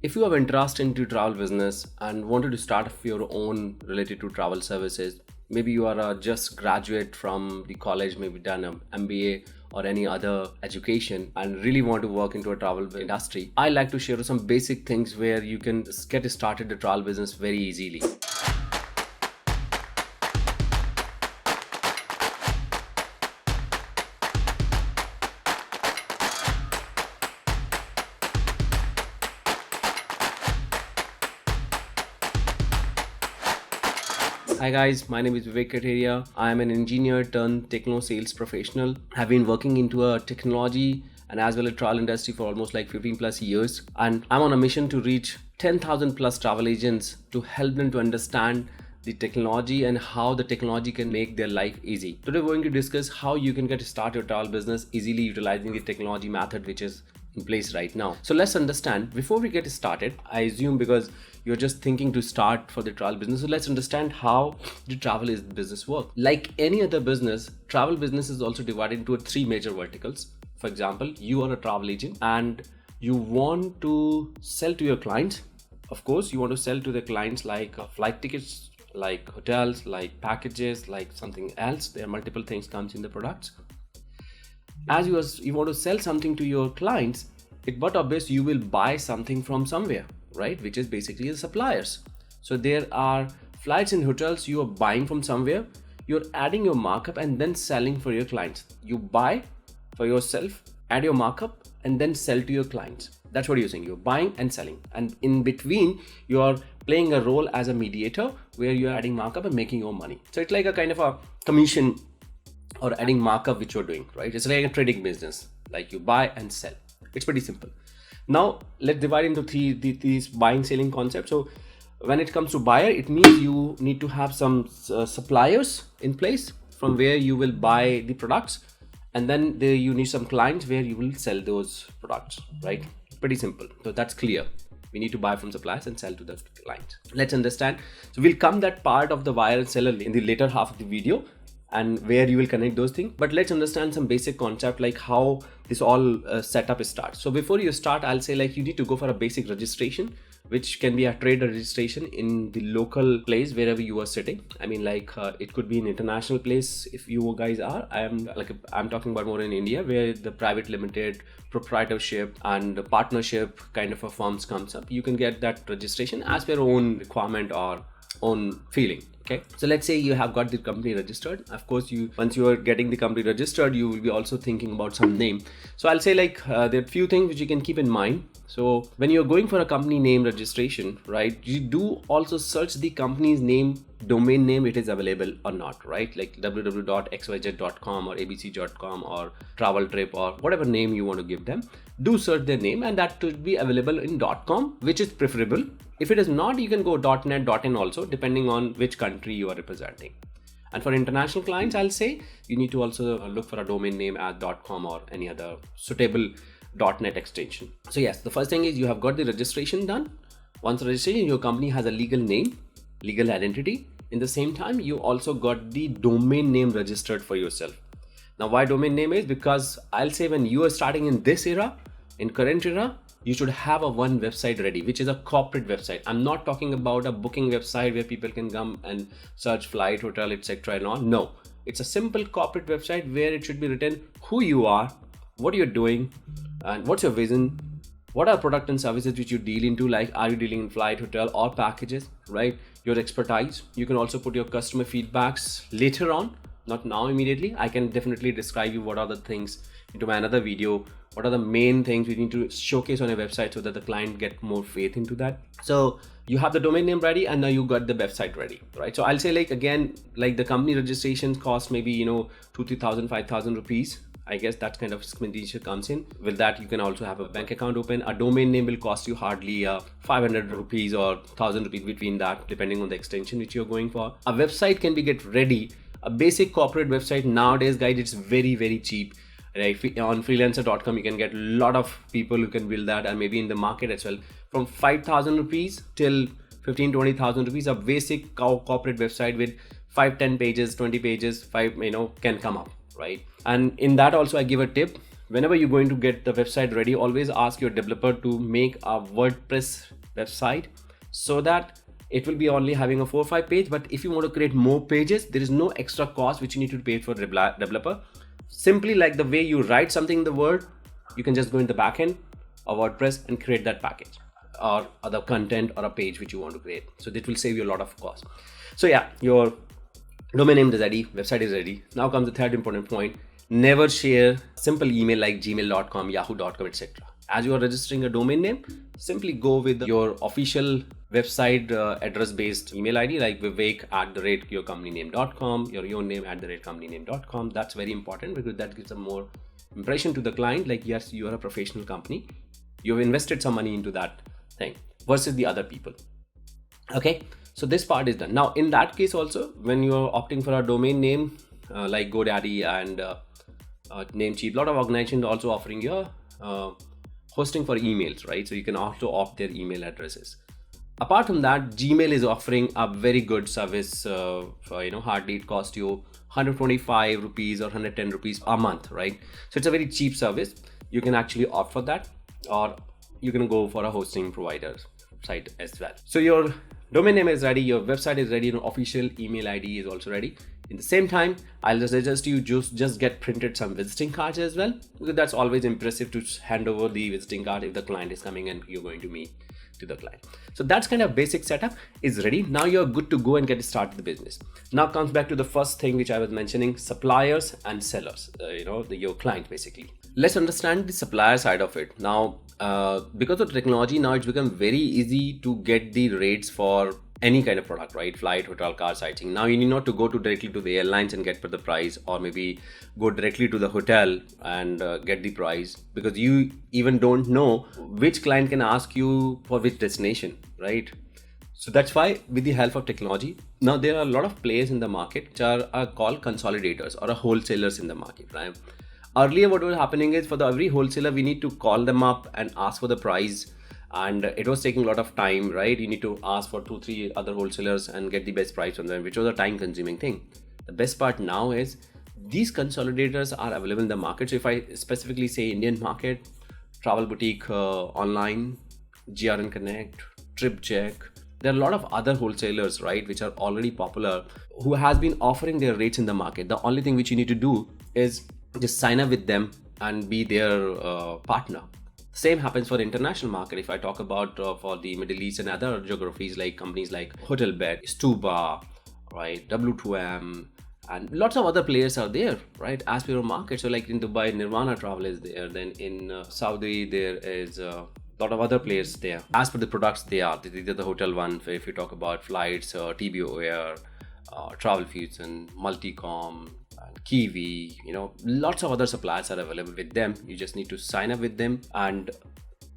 If you have interest into travel business and wanted to start your own related to travel services, maybe you are a just graduate from the college, maybe done an MBA or any other education and really want to work into a travel industry, I like to share some basic things where you can get started the travel business very easily. Hi guys, my name is Vivek Kateria. I am an engineer turned techno sales professional. I've been working into a technology and as well as travel industry for almost like 15 plus years. And I'm on a mission to reach 10,000 plus travel agents to help them to understand the technology and how the technology can make their life easy. Today we're going to discuss how you can get to start your travel business easily utilizing the technology method which is in place right now. So let's understand before we get started. I assume because you're just thinking to start for the travel business, so let's understand how the travel business work. Like any other business, travel business is also divided into three major verticals. For example, you are a travel agent and you want to sell to your clients. Of course, you want to sell to the clients like flight tickets, like hotels, like packages, like something else. There are multiple things comes in the products. As you want to sell something to your clients, but obviously you will buy something from somewhere, right? Which is basically the suppliers. So there are flights and hotels you are buying from somewhere, you're adding your markup and then selling for your clients. You buy for yourself, add your markup and then sell to your clients. That's what you're saying. You're buying and selling. And in between, you're playing a role as a mediator where you're adding markup and making your money. So it's like a kind of a commission or adding markup which you're doing, right? It's like a trading business, like you buy and sell. It's pretty simple. Now let's divide into these buying selling concepts. So when it comes to buyer, it means you need to have some suppliers in place from where you will buy the products, and then there you need some clients where you will sell those products, right? Pretty simple. So that's clear. We need to buy from suppliers and sell to the clients. Let's understand. So we'll come that part of the buyer and seller in the later half of the video, and where you will connect those things. But let's understand some basic concept like how this all setup starts. So before you start, I'll say like you need to go for a basic registration, which can be a trade registration in the local place wherever you are sitting. I mean, like it could be an international place if you guys are. I'm talking about more in India where the private limited proprietorship and partnership kind of a firms comes up. You can get that registration as per your own requirement or own feeling. Okay, so let's say you have got the company registered. Of course, once you are getting the company registered, you will be also thinking about some name. So I'll say like there are a few things which you can keep in mind. So when you're going for a company name registration, right, you do also search the company's name, domain name, it is available or not, right? Like www.xyz.com or abc.com or travel trip or whatever name you want to give them. Do search their name and that should be available in .com, which is preferable. If it is not, you can go .net, .in also, depending on which country you are representing. And for international clients, I'll say you need to also look for a domain name as .com or any other suitable .net extension. So yes, the first thing is you have got the registration done. Once registration, your company has a legal name, legal identity. In the same time, you also got the domain name registered for yourself. Now, why domain name is because I'll say when you are starting in this era, in current era, you should have a one website ready, which is a corporate website. I'm not talking about a booking website where people can come and search flight, hotel, etc. and all. No, it's a simple corporate website where it should be written who you are, what you're doing, and what's your vision, what are product and services which you deal into, like are you dealing in flight, hotel or packages, right? Your expertise. You can also put your customer feedbacks later on, not now immediately. I can definitely describe you what are the things into my another video. What are the main things we need to showcase on a website so that the client get more faith into that. So you have the domain name ready and now you got the website ready, right? So I'll say like again, like the company registration cost maybe 2,000, 5,000 rupees. I guess that kind of expenditure comes in. With that, you can also have a bank account open. A domain name will cost you hardly 500 rupees or 1,000 rupees between that, depending on the extension which you're going for. A website can be get ready. A basic corporate website nowadays, guys, it's very, very cheap. Right? On freelancer.com, you can get a lot of people who can build that, and maybe in the market as well. From 5,000 rupees till 15, 20,000 rupees, a basic corporate website with 5, 10 pages, 20 pages, can come up, right? And in that also I give a tip. whenever you're going to get the website ready, always ask your developer to make a WordPress website so that it will be only having a 4 or 5 page. But if you want to create more pages, there is no extra cost which you need to pay for developer. Simply like the way you write something in the Word, you can just go in the backend of WordPress and create that package or other content or a page which you want to create. So that will save you a lot of cost. So yeah, your domain name is ready, website is ready. Now comes the third important point. Never share simple email like gmail.com, yahoo.com, etc. As you are registering a domain name, simply go with your official website address based email ID like vivek@yourcompanyname.com, your own name @companyname.com. That's very important because that gives a more impression to the client, like yes, you are a professional company, you've invested some money into that thing versus the other people. Okay, so this part is done. Now in that case also, when you're opting for a domain name like GoDaddy and Namecheap, a lot of organizations are also offering you hosting for emails, right? So you can also opt their email addresses. Apart from that, Gmail is offering a very good service for, hardly it costs you 125 rupees or 110 rupees a month, right? So it's a very cheap service. You can actually opt for that, or you can go for a hosting provider site as well. So your domain name is ready, your website is ready, and official email ID is also ready. In the same time, I'll just suggest you just get printed some visiting cards as well, because that's always impressive to hand over the visiting card if the client is coming and you're going to meet to the client. So that's kind of basic setup is ready. Now you're good to go and get started the business. Now comes back to the first thing which I was mentioning, suppliers and sellers, your client basically. Let's understand the supplier side of it. Now, because of technology, now it's become very easy to get the rates for any kind of product, right? Flight, hotel, car, sightseeing. Now you need not to go directly to the airlines and get the price, or maybe go directly to the hotel and get the price, because you even don't know which client can ask you for which destination, right? So that's why with the help of technology, now there are a lot of players in the market which are called consolidators or wholesalers in the market, right? Earlier what was happening is, for every wholesaler we need to call them up and ask for the price, and it was taking a lot of time, right? You need to ask for 2-3 other wholesalers and get the best price from them, which was a time consuming thing. The best part now is these consolidators are available in the market. So if I specifically say Indian market, Travel Boutique Online, GRN Connect, TripJack, there are a lot of other wholesalers, right, which are already popular, who has been offering their rates in the market. The only thing which you need to do is just sign up with them and be their partner. Same happens for the international market. If I talk about for the Middle East and other geographies, like companies like Hotelbed, Stuba, right, W2M, and lots of other players are there, right, as per your market. So like in Dubai, Nirvana Travel is there. Then in Saudi, there is a lot of other players there. As per the products, they are the hotel one. If you talk about flights, TBO Air, Travel Fusion, Multicom, Kiwi, lots of other suppliers are available with them. You just need to sign up with them, and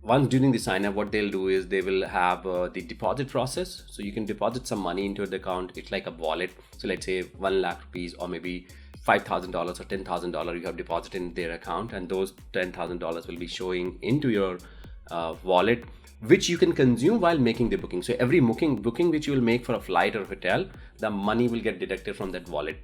once during the sign up, what they'll do is they will have the deposit process. So you can deposit some money into the account. It's like a wallet. So let's say 1 lakh rupees or maybe $5,000 or $10,000 you have deposited in their account, and those $10,000 will be showing into your wallet, which you can consume while making the booking. So every booking which you will make for a flight or hotel, the money will get deducted from that wallet.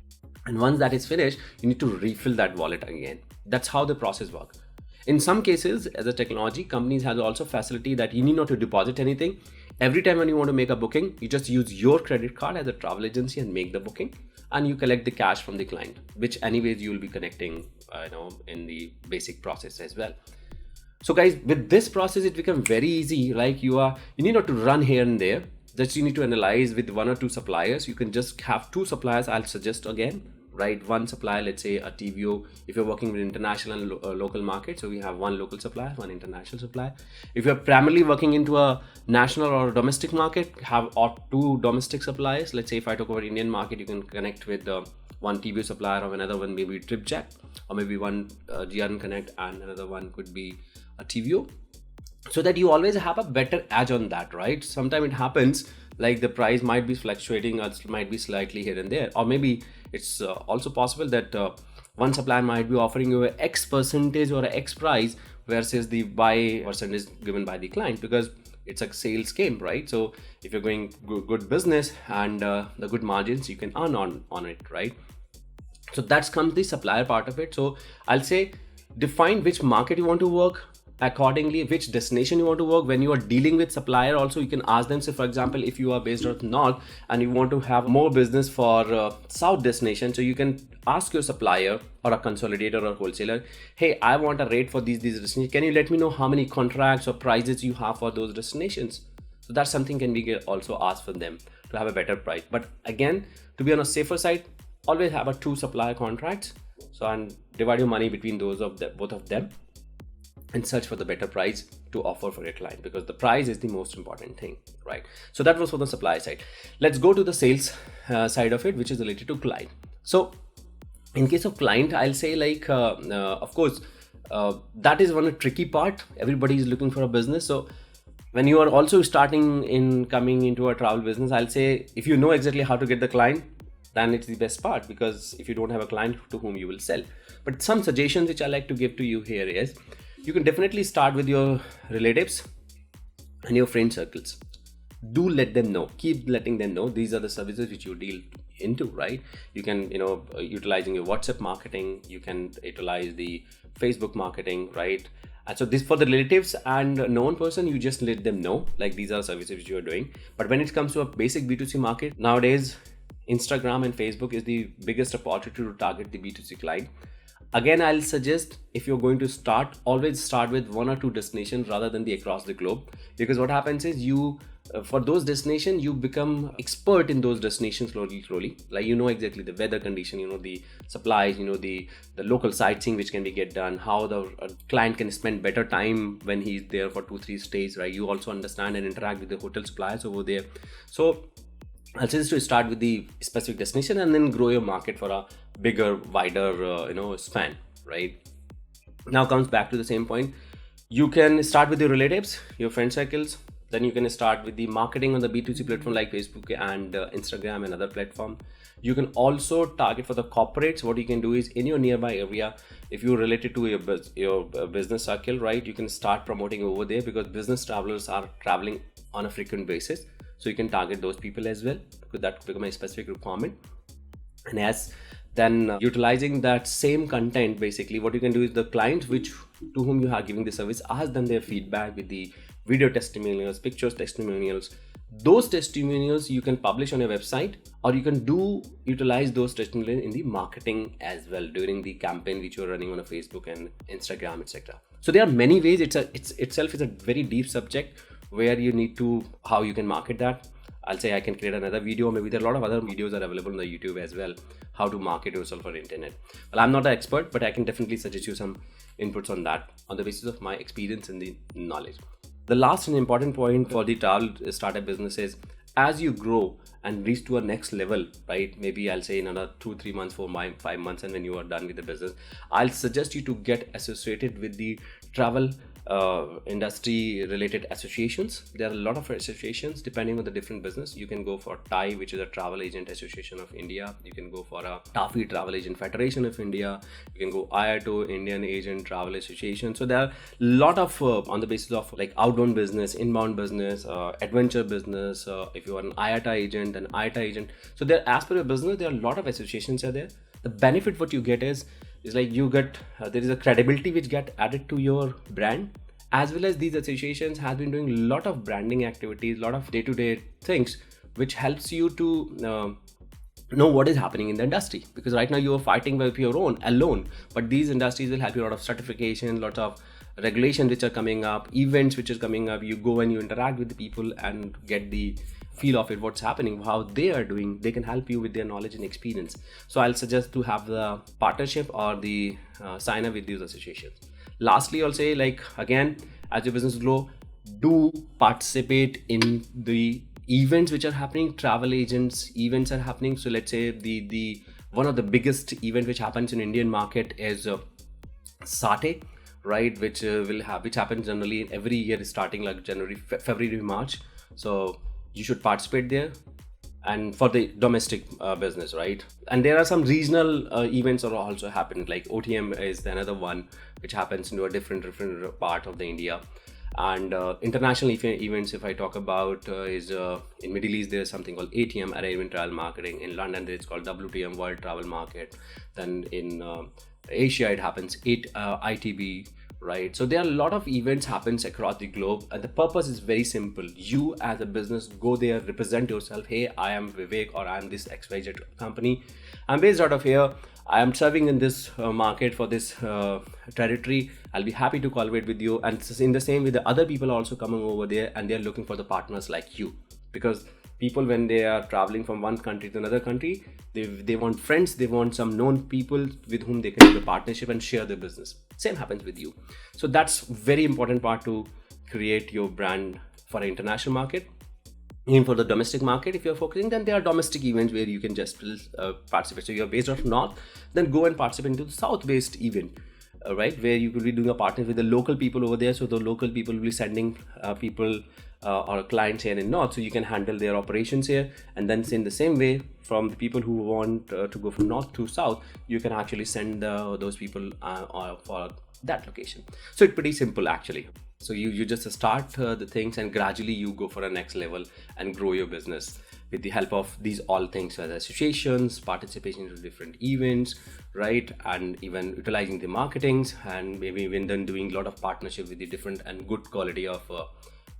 And once that is finished, you need to refill that wallet again. That's how the process works. In some cases, as a technology, companies have also facility that you need not to deposit anything. Every time when you want to make a booking, you just use your credit card as a travel agency and make the booking, and you collect the cash from the client, which anyways you will be connecting, in the basic process as well. So guys, with this process, it becomes very easy. Like you need not to run here and there. Just you need to analyze with 1 or 2 suppliers. You can just have 2 suppliers. I'll suggest again, right? One supplier, let's say a TVO. If you're working with international and local market, so we have 1 local supplier, 1 international supplier. If you're primarily working into a national or domestic market, have 2 domestic suppliers. Let's say if I talk about Indian market, you can connect with 1 TVO supplier, or another one maybe TripJack, or maybe 1 GRN Connect, and another one could be a TVO. So that you always have a better edge on that, right? Sometimes it happens like the price might be fluctuating, or it might be slightly here and there, or maybe it's also possible that one supplier might be offering you a X percentage or a X price, versus the Y percentage is given by the client, because it's a sales game, right? So if you're going good business and the good margins, you can earn on it, right? So that's comes the supplier part of it. So I'll say define which market you want to work, accordingly which destination you want to work. When you are dealing with supplier also, you can ask them, say for example, if you are based out north and you want to have more business for south destination, so you can ask your supplier or a consolidator or wholesaler, hey, I want a rate for these destinations, can you let me know how many contracts or prices you have for those destinations? So that's something can be also asked for them to have a better price. But again, to be on a safer side, always have a 2 supplier contracts, so and divide your money between those of the both of them and search for the better price to offer for your client, because the price is the most important thing, right? So that was for the supply side. Let's go to the sales side of it, which is related to client. So in case of client, I'll say like of course that is one tricky part. Everybody is looking for a business. So when you are also coming into a travel business, I'll say if you know exactly how to get the client, then it's the best part, because if you don't have a client to whom you will sell. But some suggestions which I like to give to you here is, you can definitely start with your relatives and your friend circles. Do let them know, keep letting them know these are the services which you deal into, right? You can, utilizing your WhatsApp marketing, you can utilize the Facebook marketing, right? And so this for the relatives and known person, you just let them know like these are services which you are doing. But when it comes to a basic B2C market, nowadays Instagram and Facebook is the biggest opportunity to target the B2C client. Again, I'll suggest if you're going to start, always start with 1 or 2 destinations rather than the across the globe, because what happens is you for those destinations you become expert in those destinations slowly, like you know exactly the weather condition, you know the supplies, you know the local sightseeing which can be get done, how the client can spend better time when he's there for 2-3 stays, right? You also understand and interact with the hotel suppliers over there. So I'll suggest to start with the specific destination and then grow your market for a bigger, wider, span, right? Now comes back to the same point. You can start with your relatives, your friend circles. Then you can start with the marketing on the B2C platform like Facebook and Instagram and other platform. You can also target for the corporates. What you can do is in your nearby area, if you're related to your business circle, right, you can start promoting over there, because business travelers are traveling on a frequent basis. So you can target those people as well, because that become a specific requirement. And as then utilizing that same content, basically what you can do is the clients to whom you are giving the service, ask them their feedback with the video testimonials, pictures testimonials. Those testimonials you can publish on your website, or you can utilize those testimonials in the marketing as well during the campaign which you're running on a Facebook and Instagram, etc. So there are many ways. It's itself is a very deep subject where you need to how you can market that. I'll say I can create another video. Maybe there are a lot of other videos are available on the YouTube as well, how to market yourself on internet. Well, I'm not an expert, but I can definitely suggest you some inputs on that on the basis of my experience and the knowledge. The last and important point for the travel startup business is, as you grow and reach to a next level, right? Maybe I'll say in another 2-3 months, 4-5 months, and when you are done with the business, I'll suggest you to get associated with the travel industry related associations. There are a lot of associations depending on the different business. You can go for TAI, which is a Travel Agent Association of India. You can go for a TAFI, Travel Agent Federation of India. You can go IATO, Indian Agent Travel Association. So there are a lot of on the basis of like outbound business, inbound business, adventure business. If you are an IATA agent, an IATA agent. So there, as per your business, there are a lot of associations are there. The benefit what you get is like you get there is a credibility which get added to your brand, as well as these associations have been doing a lot of branding activities, a lot of day-to-day things which helps you to know what is happening in the industry, because right now you are fighting with your own alone, but these industries will help you. A lot of certification, lot of regulations which are coming up, events which are coming up. You go and you interact with the people and get the feel of it, what's happening, how they are doing. They can help you with their knowledge and experience. So I'll suggest to have the partnership or the sign up with these associations. Lastly, I'll say, like, again, as your business grow, do participate in the events which are happening. Travel agents events are happening. So let's say the one of the biggest event which happens in Indian market is SATE, right, which happens generally every year starting like January, February, March. So you should participate there, and for the domestic business, right? And there are some regional events are also happening, like OTM is another one which happens into a different part of the India. And international events, if I talk about, is in Middle East there's something called ATM, Arabian Travel Marketing. In London it's called WTM, World Travel Market. Then in Asia it happens ITB, right? So there are a lot of events happens across the globe, and the purpose is very simple. You as a business go there, represent yourself. Hey, I am Vivek, or I am this XYZ company. I'm based out of here. I am serving in this market for this territory. I'll be happy to collaborate with you. And in the same way, the other people are also coming over there, and they're looking for the partners like you, because people, when they are traveling from one country to another country, they want friends, they want some known people with whom they can do a partnership and share their business. Same happens with you. So that's very important part to create your brand for an international market. Even for the domestic market, if you're focusing, then there are domestic events where you can just participate. So you're based out of north, then go and participate into the south-based event, right, where you could be doing a partner with the local people over there. So the local people will be sending people or clients here in north, so you can handle their operations here. And then in the same way, from the people who want to go from north to south, you can actually send those people for that location. So it's pretty simple actually. So you just start the things, and gradually you go for a next level and grow your business with the help of these all things, whether associations, participation in different events, right, and even utilizing the marketings, and maybe even then doing a lot of partnership with the different and good quality of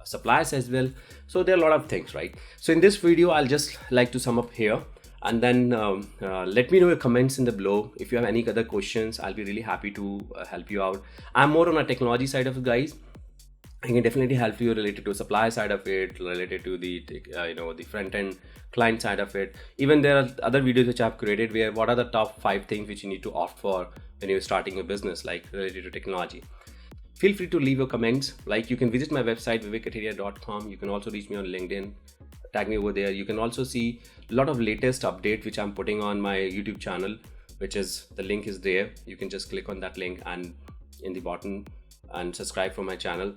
suppliers as well. So there are a lot of things, right? So in this video, I'll just like to sum up here, and then let me know your comments in the below. If you have any other questions, I'll be really happy to help you out. I'm more on a technology side of it, guys. I can definitely help you related to supplier side of it, related to the the front end client side of it. Even there are other videos which I've created where what are the top 5 things which you need to opt for when you're starting a business, like related to technology. Feel free to leave your comments. Like, you can visit my website vivekkateria.com. You can also reach me on LinkedIn, tag me over there. You can also see a lot of latest update which I'm putting on my YouTube channel, which is, the link is there. You can just click on that link and in the bottom and subscribe for my channel.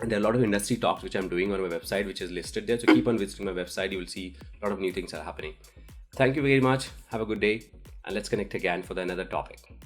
And there are a lot of industry talks which I'm doing on my website, which is listed there. So keep on visiting my website. You will see a lot of new things are happening. Thank you very much. Have a good day, and let's connect again for another topic.